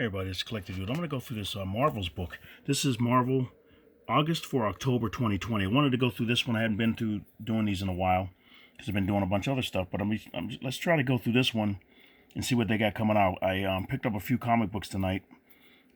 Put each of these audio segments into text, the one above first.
Hey everybody, it's Collected Dude. I'm going to go through this Marvel's book. This is Marvel, August for October 2020. I wanted to go through this one. I hadn't been through doing these in a while because I've been doing a bunch of other stuff. But let's try to go through this one and see what they got coming out. I picked up a few comic books tonight,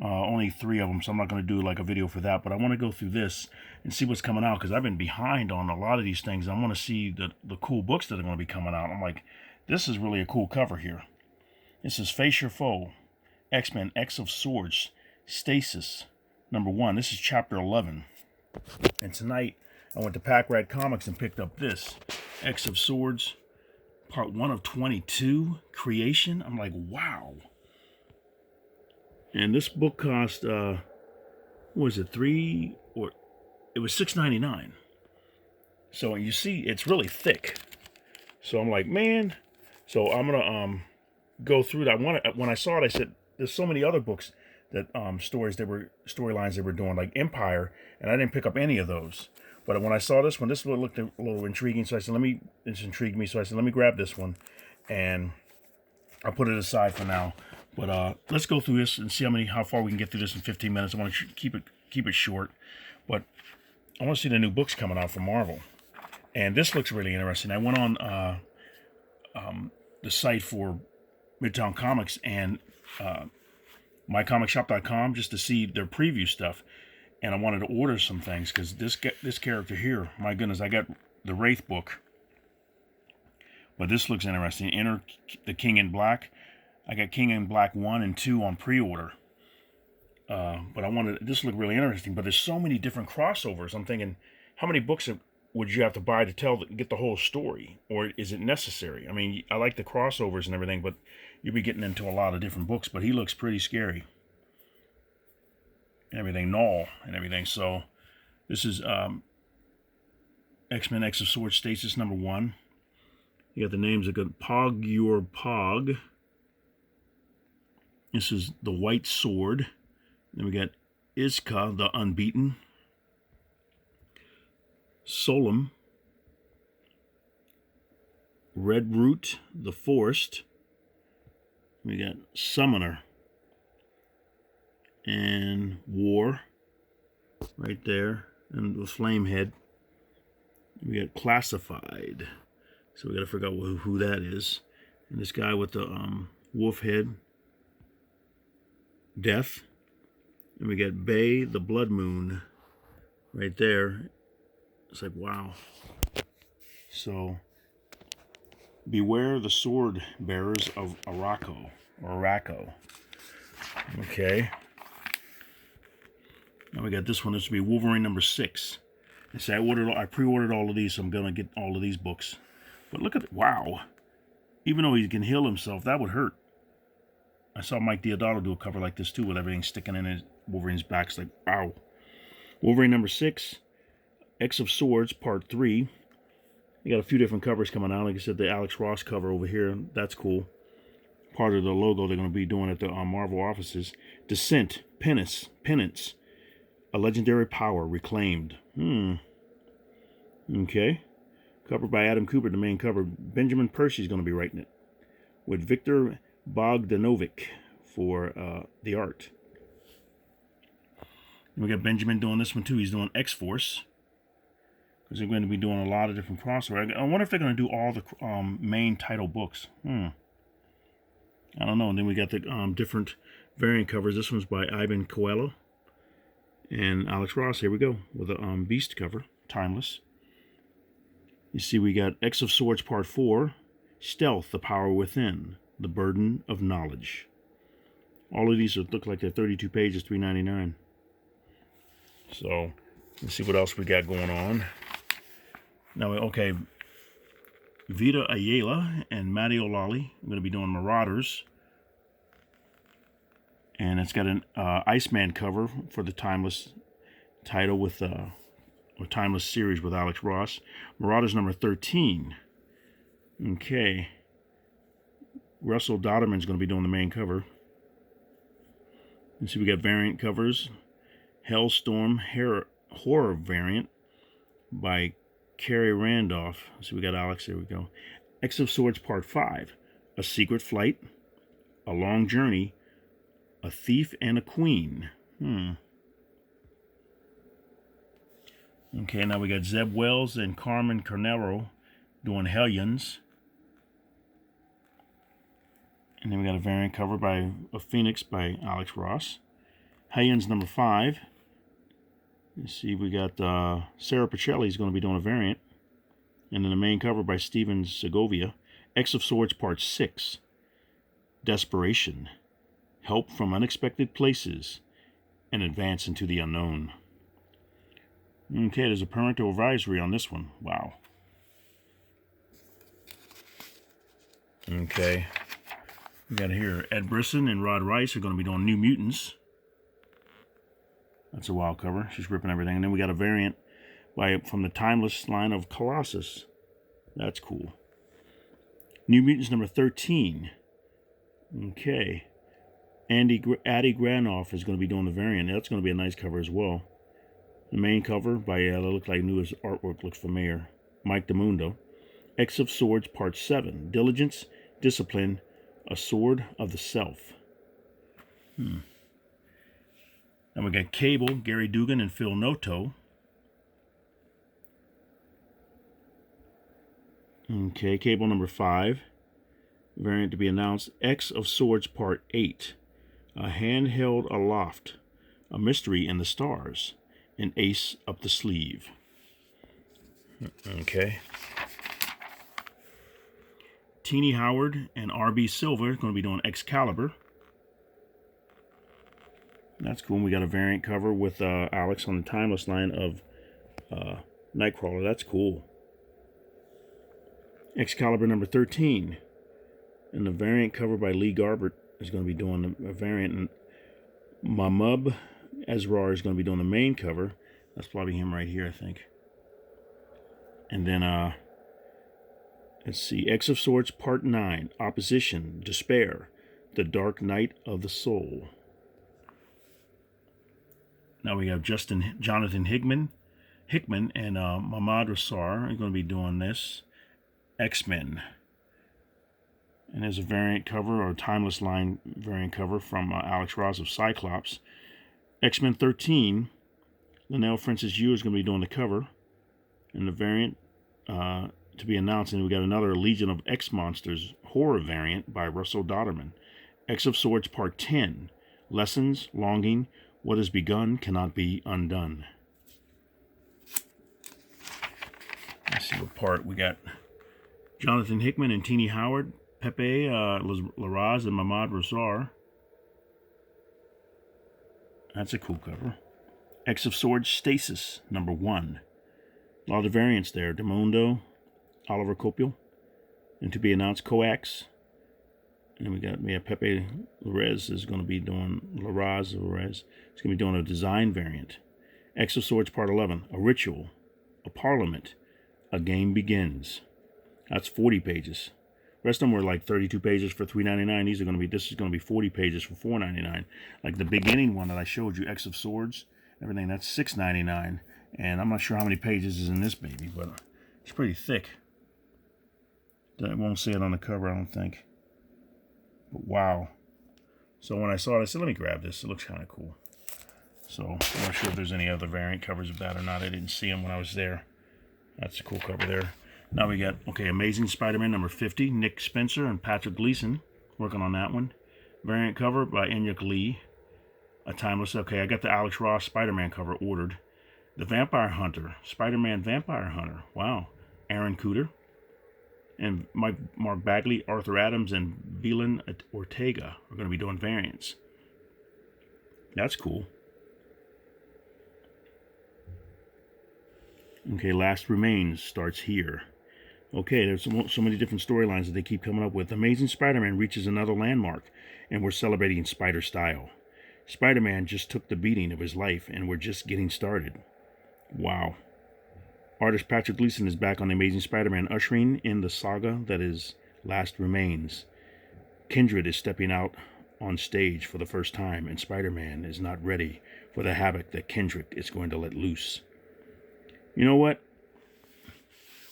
only 3 of them, so I'm not going to do like a video for that. But I want to go through this and see what's coming out because I've been behind on a lot of these things. I want to see the cool books that are going to be coming out. I'm like, this is really a cool cover here. This is Face Your Foe. X-Men, X of Swords, Stasis, #1. This is chapter 11. And tonight, I went to Pack Rat Comics and picked up this. X of Swords, part 1 of 22, Creation. I'm like, wow. And this book cost, what was it, it was $6.99. So you see, it's really thick. So I'm like, man. So I'm going to go through that. When I saw it, I said, there's so many other books that storylines they were doing, like Empire, and I didn't pick up any of those. But when I saw this one, this looked a little intriguing, so I said, this intrigued me, so I said, let me grab this one, and I'll put it aside for now. But let's go through this and see how far we can get through this in 15 minutes. I want to keep it short, but I want to see the new books coming out from Marvel, and this looks really interesting. I went on the site for Midtown Comics and mycomicshop.com just to see their preview stuff, and I wanted to order some things because this character here, my goodness, I got the Wraith book, but this looks interesting. Enter the King in Black. I got King in Black 1 and 2 on pre-order, but this looked really interesting. But there's so many different crossovers. I'm thinking, how many books would you have to buy to get the whole story, or is it necessary? I mean, I like the crossovers and everything, but you'll be getting into a lot of different books. But he looks pretty scary and everything, Null and everything. So this is X-Men X of Swords, Stasis #1. You got the names that got Pog Your Pog. This is the White Sword. Then we got Iska the Unbeaten, Solum, Red Root the Forest. We got Summoner and War right there, and the Flamehead. We got Classified, so we got to figure out who that is. And this guy with the wolf head, Death. And we got Bay the Blood Moon right there. It's like, wow. So, beware the sword bearers of Araco. Okay. Now we got this one. This will be Wolverine #6. And say I pre-ordered all of these, so I'm gonna get all of these books. But look at it. Wow. Even though he can heal himself, that would hurt. I saw Mike Deodato do a cover like this too, with everything sticking in Wolverine's back. It's like, wow. Wolverine #6. X of Swords, Part 3. You got a few different covers coming out. Like I said, the Alex Ross cover over here. That's cool. Part of the logo they're going to be doing at the Marvel offices. Descent, Penance. A Legendary Power, Reclaimed. Okay. Cover by Adam Cooper, the main cover. Benjamin Percy's going to be writing it, with Victor Bogdanovic for the art. And we got Benjamin doing this one too. He's doing X-Force, because they're going to be doing a lot of different crossover. I wonder if they're going to do all the main title books. I don't know. And then we got the different variant covers. This one's by Ivan Coelho and Alex Ross. Here we go with a Beast cover, Timeless. You see, we got X of Swords Part 4, Stealth, The Power Within, The Burden of Knowledge. All of these look like they're 32 pages, $3.99. So let's see what else we got going on. Now, okay, Vita Ayala and Matty O'Lally are going to be doing Marauders. And it's got an Iceman cover for the Timeless title with or Timeless series with Alex Ross. Marauders #13. Okay. Russell Dodderman's going to be doing the main cover. And see, we got variant covers. Hellstorm Horror variant by Carrie Randolph. So we got Alex, there we go. X of Swords Part 5. A Secret Flight. A Long Journey. A Thief and a Queen. Okay, now we got Zeb Wells and Carmen Carnero doing Hellions. And then we got a variant cover by a Phoenix by Alex Ross. Hellions number 5. Let's see, we got Sarah Pacelli is going to be doing a variant. And then the main cover by Steven Segovia. X of Swords Part 6. Desperation. Help from unexpected places. And advance into the unknown. Okay, there's a parental advisory on this one. Wow. Okay. We got here Ed Brisson and Rod Rice are going to be doing New Mutants. That's a wild cover. She's ripping everything. And then we got a variant from the Timeless line of Colossus. That's cool. New Mutants number 13. Okay. Addie Granoff is going to be doing the variant. That's going to be a nice cover as well. The main cover by, look like newest artwork, looks familiar. Mike DeMundo. X of Swords Part 7. Diligence, Discipline, A Sword of the Self. Then we got Cable, Gary Dugan and Phil Noto. Okay, Cable number 5. Variant to be announced. X of Swords Part 8. A Hand Held Aloft. A Mystery in the Stars. An Ace Up the Sleeve. Okay. Teenie Howard and R.B. Silver are going to be doing Excalibur. That's cool. We got a variant cover with Alex on the Timeless line of Nightcrawler. That's cool. Excalibur number 13. And the variant cover by Lee Garbett is going to be doing a variant. And Mahmoud Esrar is going to be doing the main cover. That's probably him right here, I think. And then, let's see, X of Swords Part 9. Opposition, Despair, The Dark Night of the Soul. Now we have Jonathan Hickman and Mahmoud Esrar are going to be doing this. X-Men. And there's a variant cover, or a Timeless line variant cover from Alex Ross of Cyclops. X-Men 13, Linnell Francis Yu is going to be doing the cover. And the variant to be announced. And we got another Legion of X-Monsters horror variant by Russell Dodderman. X of Swords Part 10, Lessons, Longing, What Has Begun Cannot Be Undone. Let's see what part we got. Jonathan Hickman and Teenie Howard, Pepe Larraz and Mahmoud Esrar. That's a cool cover. X of Swords Stasis, number 1. A lot of variants there. DeMundo, Oliver Copiel. And to be announced, Coax. And we have Pepe Larraz is going to be doing, Larraz is going to be doing a design variant. X of Swords Part 11. A Ritual. A Parliament. A Game Begins. That's 40 pages. The rest of them were like 32 pages for $3.99. This is going to be 40 pages for $4.99. Like the beginning one that I showed you, X of Swords, everything, that's $6.99. And I'm not sure how many pages is in this baby, but it's pretty thick. I won't see it on the cover, I don't think. But wow. So when I saw it, I said, let me grab this. It looks kind of cool. So I'm not sure if there's any other variant covers of that or not. I didn't see them when I was there. That's a cool cover there. Now we got, Amazing Spider-Man number 50, Nick Spencer and Patrick Gleason working on that one. Variant cover by Enyaq Lee. A Timeless, I got the Alex Ross Spider-Man cover ordered. The Vampire Hunter, Spider-Man Vampire Hunter, wow. Aaron Cooter. And Mark Bagley, Arthur Adams, and Vilan Ortega are going to be doing variants. That's cool. Last Remains starts here. There's so many different storylines that they keep coming up with. Amazing Spider-Man reaches another landmark, and we're celebrating Spider style. Spider-Man just took the beating of his life, and we're just getting started. Wow. Artist Patrick Gleason is back on The Amazing Spider-Man, ushering in the saga that is Last Remains. Kindred is stepping out on stage for the first time, and Spider-Man is not ready for the havoc that Kindred is going to let loose. You know what?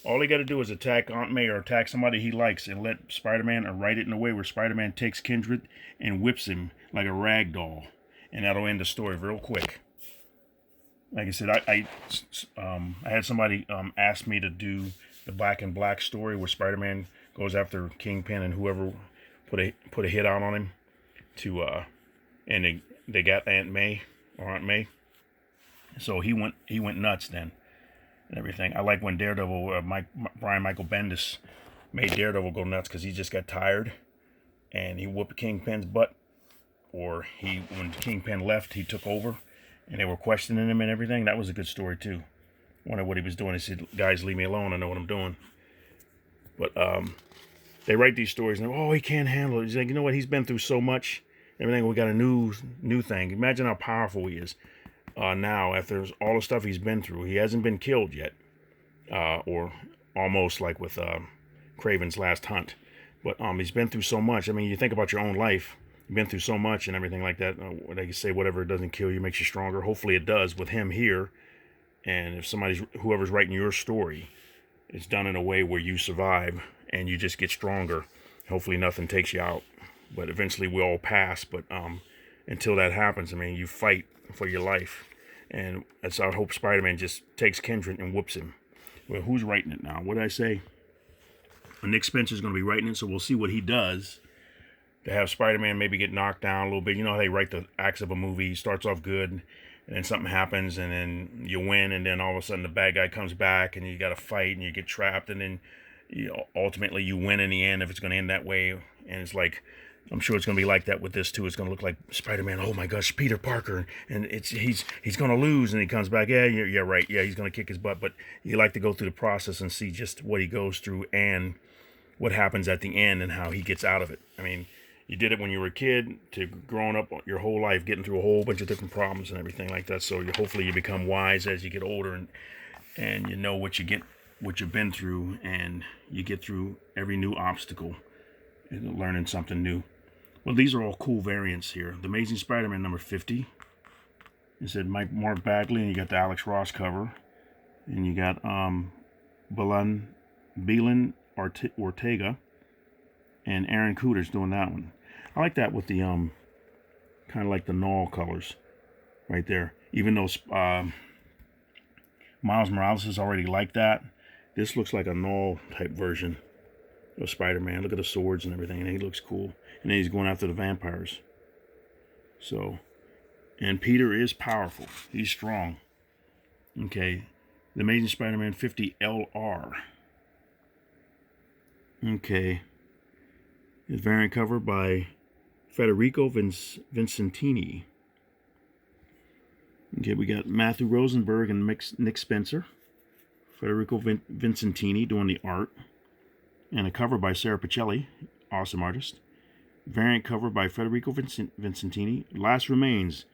All he got to do is attack Aunt May or attack somebody he likes and let Spider-Man or write it in a way where Spider-Man takes Kindred and whips him like a rag doll. And that'll end the story real quick. Like I said, I had somebody ask me to do the Black and Black story where Spider-Man goes after Kingpin and whoever put a hit out on him and they got Aunt May. So he went nuts then and everything. I like when Daredevil, Brian Michael Bendis made Daredevil go nuts because he just got tired and he whooped Kingpin's butt. Or when Kingpin left, he took over and they were questioning him and everything. That was a good story too. Wondered what he was doing. He said, "Guys, leave me alone. I know what I'm doing." But they write these stories and he can't handle it. He's like, you know what? He's been through so much. Everything. We got a new thing. Imagine how powerful he is now after all the stuff he's been through. He hasn't been killed yet, or almost like with Kraven's Last Hunt. But he's been through so much. I mean, you think about your own life. You've been through so much and everything like that. They say whatever doesn't kill you makes you stronger. Hopefully it does with him here. And if whoever's writing your story, it's done in a way where you survive and you just get stronger. Hopefully nothing takes you out. But eventually we all pass. But until that happens, I mean, you fight for your life. And that's I hope Spider-Man just takes Kindred and whoops him. Well, who's writing it now? What did I say? Nick Spencer's going to be writing it, so we'll see what he does. To have Spider-Man maybe get knocked down a little bit. You know how they write the acts of a movie. Starts off good, and then something happens, and then you win, and then all of a sudden the bad guy comes back, and you got to fight, and you get trapped, and then ultimately you win in the end if it's going to end that way. And it's like, I'm sure it's going to be like that with this too. It's going to look like Spider-Man, oh my gosh, Peter Parker, and he's going to lose, and he comes back, yeah, right, yeah, he's going to kick his butt. But you like to go through the process and see just what he goes through and what happens at the end and how he gets out of it. I mean, you did it when you were a kid to growing up your whole life, getting through a whole bunch of different problems and everything like that. So hopefully you become wise as you get older and you know what you've been through, and you get through every new obstacle and learning something new. Well, these are all cool variants here. The Amazing Spider-Man number 50. It said Mark Bagley, and you got the Alex Ross cover. And you got Belan Ortega and Aaron Kuder's doing that one. I like that with the kind of like the Null colors right there. Even though Miles Morales is already like that, this looks like a Null type version of Spider-Man. Look at the swords and everything, and he looks cool. And then he's going after the vampires. So, and Peter is powerful. He's strong. Okay, the Amazing Spider-Man 50 LR. Okay, it's variant cover by Federico Vincentini. Okay, we got Matthew Rosenberg and Nick Spencer. Federico Vincentini doing the art. And a cover by Sarah Pichelli, awesome artist. Variant cover by Federico Vincentini. Last Remains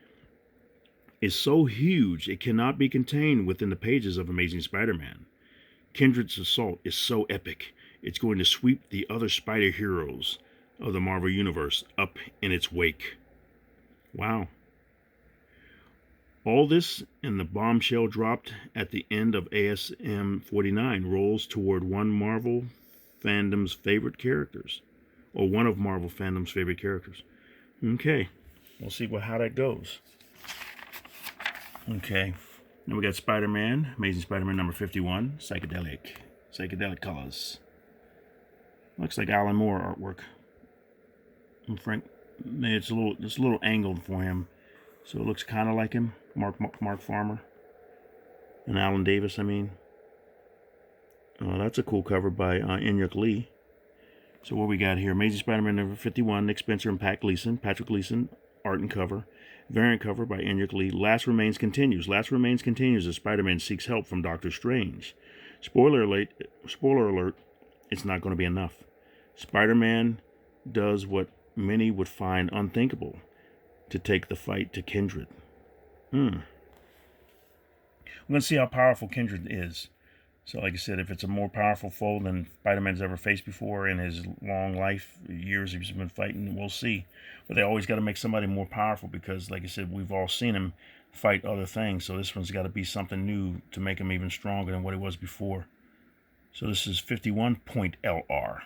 is so huge it cannot be contained within the pages of Amazing Spider-Man. Kindred's assault is so epic, it's going to sweep the other spider heroes of the Marvel Universe up in its wake. Wow. All this and the bombshell dropped at the end of ASM 49 rolls toward one of Marvel fandom's favorite characters. Okay, we'll see how that goes. Okay, now we got Spider-Man, Amazing Spider-Man number 51, psychedelic colors. Looks like Alan Moore artwork. And Frank, it's a little angled for him, so it looks kind of like him. Mark Farmer and Alan Davis. I mean, that's a cool cover by Inyuk Lee. So what we got here? Amazing Spider-Man number 51, Nick Spencer and Patrick Gleason, art and cover. Variant cover by Inyuk Lee. Last Remains continues. Last Remains continues as Spider-Man seeks help from Doctor Strange. Spoiler alert, it's not going to be enough. Spider-Man does what many would find unthinkable, to take the fight to Kindred. We're going to see how powerful Kindred is. So like I said, if it's a more powerful foe than Spider-Man's ever faced before in his long life, years he's been fighting, we'll see. But they always got to make somebody more powerful because, like I said, we've all seen him fight other things. So this one's got to be something new to make him even stronger than what he was before. So this is 51.LR.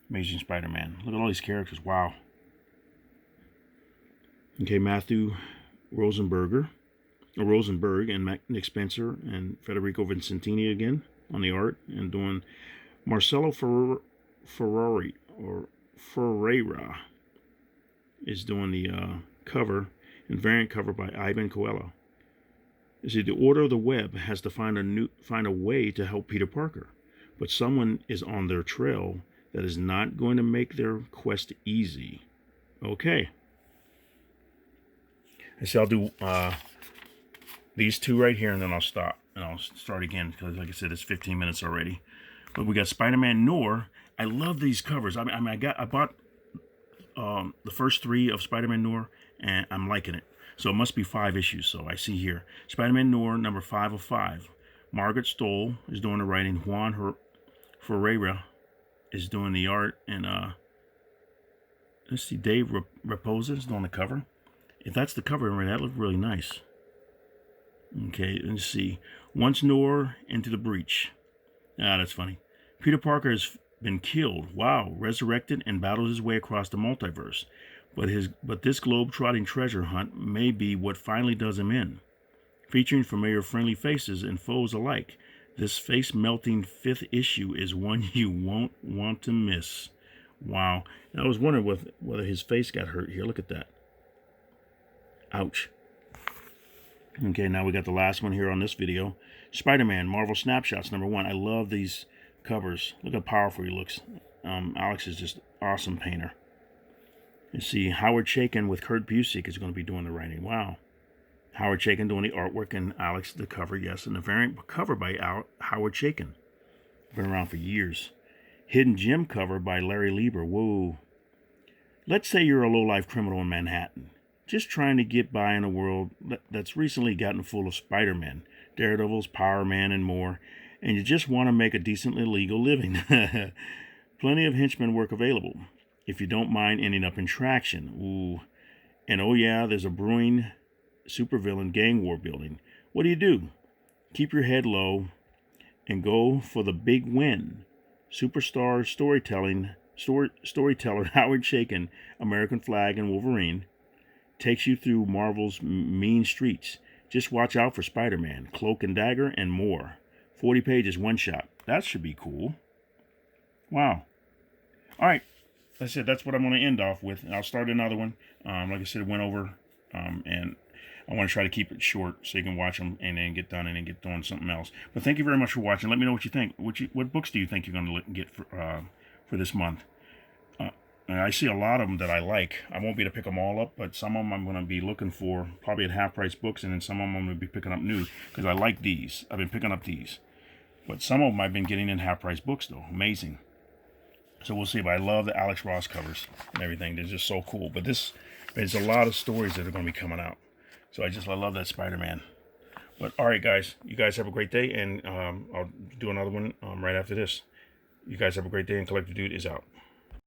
Amazing Spider-Man. Look at all these characters. Wow. Okay, Matthew Rosenberg and Nick Spencer and Federico Vincentini again on the art, and doing Marcelo Ferreira is doing the cover, and variant cover by Ivan Coelho. You see, the Order of the Web has to find a way to help Peter Parker, but someone is on their trail that is not going to make their quest easy. Okay. I see I'll do these two right here, and then I'll stop, and I'll start again, because like I said, it's 15 minutes already. But we got Spider-Man Noir. I love these covers. I bought the first 3 of Spider-Man Noir, and I'm liking it. So it must be 5 issues. So I see here, Spider-Man Noir number 5 of 5. Margaret Stoll is doing the writing. Juan Ferreira is doing the art, and let's see, Dave Raposa is doing the cover. If that's the cover, that looked really nice. Okay, let's see. Once Noir into the breach. Ah, that's funny. Peter Parker has been killed. Wow, resurrected and battled his way across the multiverse. But this globe-trotting treasure hunt may be what finally does him in. Featuring familiar friendly faces and foes alike, this face-melting 5th issue is one you won't want to miss. Wow. I was wondering whether his face got hurt here. Look at that. Ouch. Okay, now we got the last one here on this video. Spider-Man Marvel Snapshots number 1. I love these covers. Look how powerful he looks. Alex is just awesome painter. You see, Howard Chaykin with Kurt Busiek is going to be doing the writing. Wow. Howard Chaykin doing the artwork, and Alex the cover, yes. And the variant cover by Howard Chaykin. Been around for years. Hidden Gem cover by Larry Lieber. Whoa. Let's say you're a low-life criminal in Manhattan, just trying to get by in a world that's recently gotten full of Spider-Men, Daredevils, Power Man, and more, and you just want to make a decently legal living. Plenty of henchman work available, if you don't mind ending up in Traction. Ooh. And oh yeah, there's a brewing supervillain gang war building. What do? Keep your head low and go for the big win. Superstar storyteller Howard Chaykin, American Flag and Wolverine, takes you through Marvel's mean streets. Just watch out for Spider-Man, Cloak and Dagger, and more. 40 pages, one shot. That should be cool. Wow. All right. Like I said, that's what I'm going to end off with. I'll start another one. Like I said, it went over, and I want to try to keep it short so you can watch them and then get done and then get doing something else. But thank you very much for watching. Let me know what you think. What books do you think you're going to get for this month? And I see a lot of them that I like. I won't be able to pick them all up, but some of them I'm going to be looking for probably at half-price books, and then some of them I'm going to be picking up new because I like these. I've been picking up these. But some of them I've been getting in half-price books, though. Amazing. So we'll see. But I love the Alex Ross covers and everything. They're just so cool. But there's a lot of stories that are going to be coming out. So I love that Spider-Man. But all right, guys. You guys have a great day, and I'll do another one right after this. You guys have a great day, and Collector Dude is out.